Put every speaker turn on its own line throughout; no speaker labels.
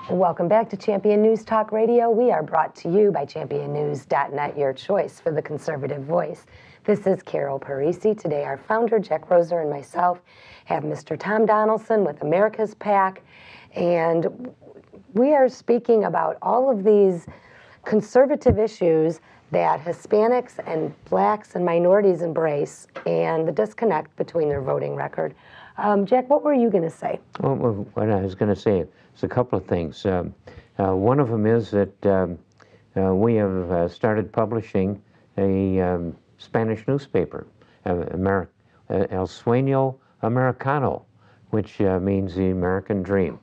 Welcome back to Champion News Talk Radio. We are brought to you by championnews.net, your choice for the conservative voice. This is Carol Parisi. Today our founder, Jack Roeser, and myself have Mr. Tom Donelson with Americas PAC, and we are speaking about all of these conservative issues that Hispanics and blacks and minorities embrace and the disconnect between their voting record. Jack, what were you going to say?
Well, what I was going to say is a couple of things. One of them is that we have started publishing a Spanish newspaper, El Sueño Americano, which means the American dream.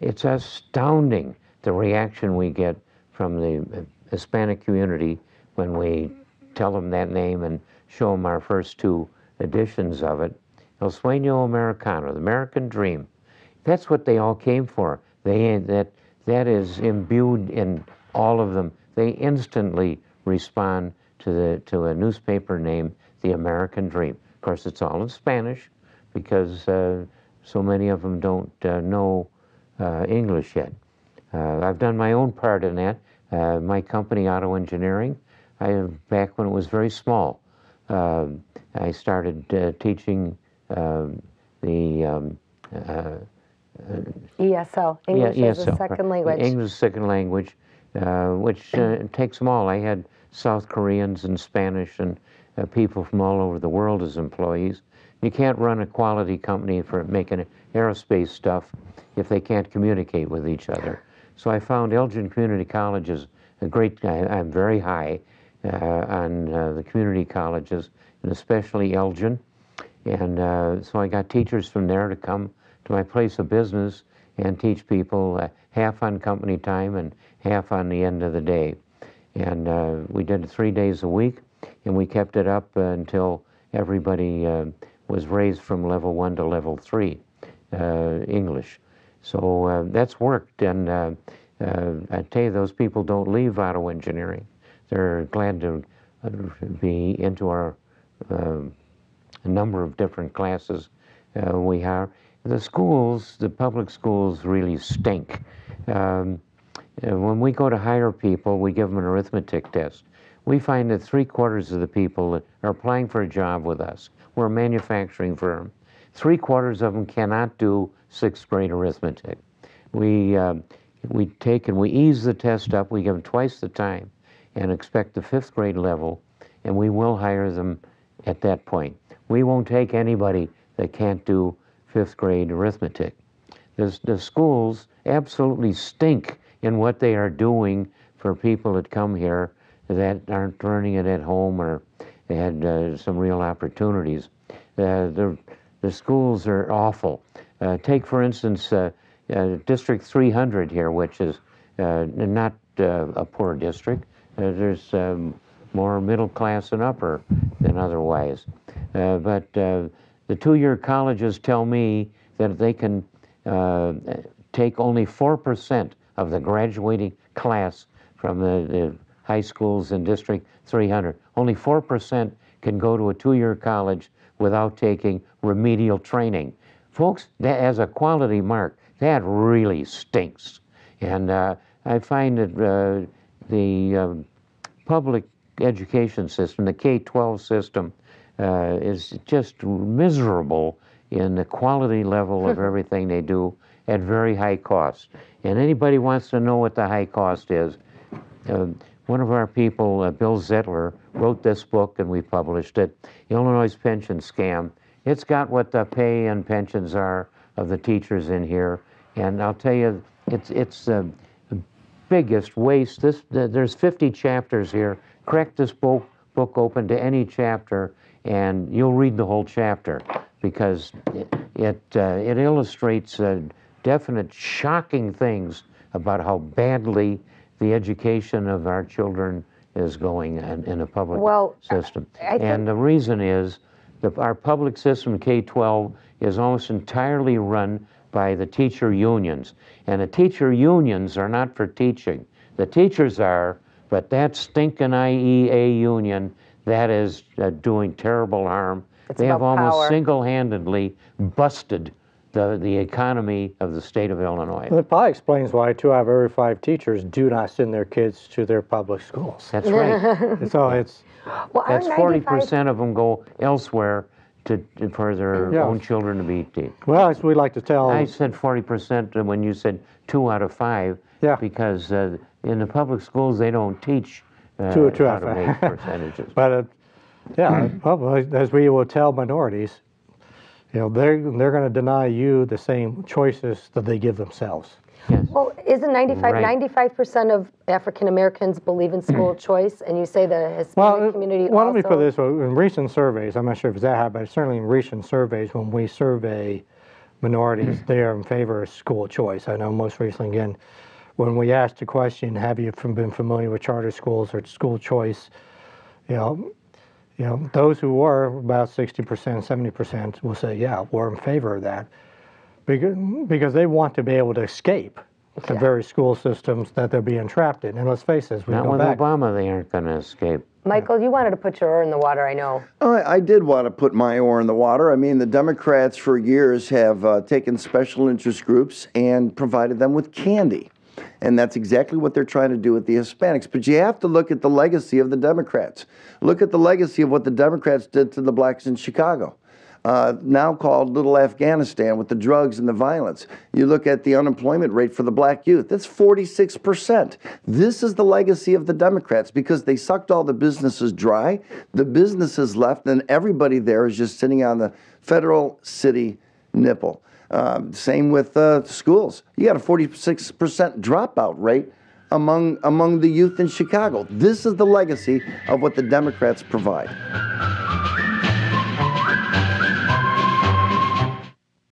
It's astounding the reaction we get from the Hispanic community when we tell them that name and show them our first two editions of it. El Sueño Americano, the American dream. That's what they all came for. That is imbued in all of them. They instantly respond to a newspaper named The American Dream. Of course, it's all in Spanish because so many of them don't know English yet. I've done my own part in that. My company, Auto Engineering, back when it was very small, I started teaching the
ESL, English as a second language.
English as a second language, which takes them all. I had South Koreans and Spanish and people from all over the world as employees. You can't run a quality company for making aerospace stuff if they can't communicate with each other. So I found Elgin Community College is a great, I'm very high on the community colleges, and especially Elgin. And so I got teachers from there to come to my place of business and teach people half on company time and half on the end of the day. And we did it 3 days a week, and we kept it up until everybody was raised from level 1 to level 3 English. So that's worked, and I tell you, those people don't leave auto engineering. They're glad to be into our a number of different classes we have. The schools, the public schools, really stink. When we go to hire people, we give them an arithmetic test. We find that 3/4 of the people that are applying for a job with us, we're a manufacturing firm, 3/4 of them cannot do 6th grade arithmetic. We take and we ease the test up, we give them twice the time and expect the 5th grade level, and we will hire them at that point. We won't take anybody that can't do 5th grade arithmetic. The schools absolutely stink in what they are doing for people that come here that aren't learning it at home or they had some real opportunities. The schools are awful. Take, for instance, District 300 here, which is not a poor district. There's more middle class and upper than otherwise. But the 2-year colleges tell me that they can take only 4% of the graduating class from the high schools in District 300. Only 4% can go to a 2-year college without taking remedial training. Folks, that as a quality mark, that really stinks. And I find that the public education system, the K-12 system, is just miserable in the quality level of everything they do at very high cost. And anybody wants to know what the high cost is, one of our people, Bill Zettler, wrote this book and we published it, Illinois' Pension Scam. It's got what the pay and pensions are of the teachers in here. And I'll tell you, it's the biggest waste. There's 50 chapters here. Crack this book open to any chapter and you'll read the whole chapter because it illustrates definite shocking things about how badly the education of our children is going in a public system. And the reason is that our public system, K-12, is almost entirely run by the teacher unions. And the teacher unions are not for teaching. The teachers are, but that stinking IEA union, that is doing terrible harm They have
about
almost
power.
single-handedly busted the economy of the state of Illinois.
Well, it probably explains why 2 out of every 5 teachers do not send their kids to their public schools.
That's right.
So it's
Well,
That's
our
40% of them go elsewhere for their
Yeah.
own children to be taught.
well, as we like to tell.
I said 40% when you said 2 out of 5,
Yeah.
because in the public schools they don't teach
Two
how
out
to
of
make
five.
percentages.
But yeah, well, as we will tell minorities, they're going to deny you the same choices that they give themselves.
Yes.
Well, isn't
Right.
95% of African Americans believe in school choice, and you say the Hispanic community
well,
also?
let me put it this way. In recent surveys, I'm not sure if it's that high, but certainly in recent surveys, when we survey minorities, they are in favor of school choice. I know most recently, again, when we asked the question, have you been familiar with charter schools or school choice, those who were, about 60%, 70% will say, yeah, we're in favor of that. Because they want to be able to escape the very school systems that they're being trapped in. And let's face it, as we
Not
go
with
back.
Obama, they aren't going to escape.
Michael, you wanted to put your oar in the water, I know.
I did want to put my oar in the water. I mean, the Democrats for years have taken special interest groups and provided them with candy. And that's exactly what they're trying to do with the Hispanics. But you have to look at the legacy of the Democrats. Look at the legacy of what the Democrats did to the blacks in Chicago. Now called Little Afghanistan, with the drugs and the violence. You look at the unemployment rate for the black youth, that's 46%. This is the legacy of the Democrats, because they sucked all the businesses dry. The businesses left, and everybody there is just sitting on the federal city nipple. Same with schools. You got a 46% dropout rate among the youth in Chicago. This is the legacy of what the Democrats provide.